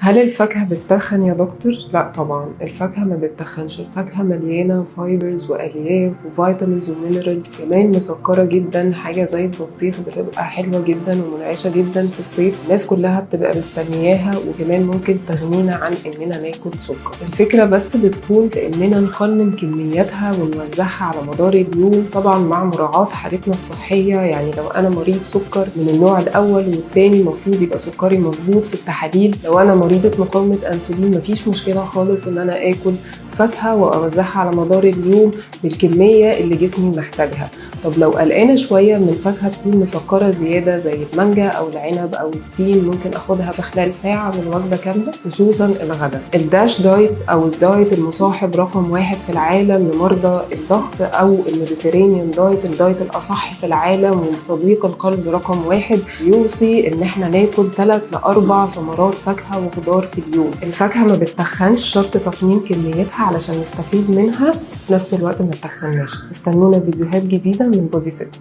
هل الفاكهة بتتخن يا دكتور؟ لا طبعا، الفاكهة ما بتتخنش. الفاكهة مليانة فايبرز وألياف وفيتامينز ومينرالز، كمان مسكرة جدا. حاجة زي البطيخ بتبقى حلوة جدا ومنعشة جدا في الصيف، الناس كلها بتبقى مستنياها، وكمان ممكن تغنينا عن إننا ناكل سكر. الفكرة بس بتكون في إننا نقنن كمياتها ونوزعها على مدار اليوم، طبعا مع مراعاة حالتنا الصحية. يعني لو أنا مريض سكر من النوع الأول والتاني، المفروض يبقى سكري مظبوط في التحاليل. لو أنا مريضة مقاومة أنسولين، مفيش مشكلة خالص إن أنا آكل فاكهة وأوزعها على مدار اليوم بالكمية اللي جسمي محتاجها. طب لو قلقانة شوية من فاكهة تكون مسكرة زيادة زي المانجا أو العنب أو التين، ممكن أخدها في خلال ساعة من وجبة كاملة، خصوصا الغداء. الداش دايت أو الدايت المصاحب رقم 1 في العالم لمرضى الضغط، أو الميديترينيان دايت، الدايت الأصح في العالم وصديق القلب رقم 1، يوصي إن احنا ناكل 3 ل 4 ثمرات فاكهة وخضار في اليوم. الفاكهة ما بتتخنش، شرط تقنين كميتها علشان نستفيد منها، في نفس الوقت ما تتخناش. استنونا فيديوهات جديدة من بودي فيت.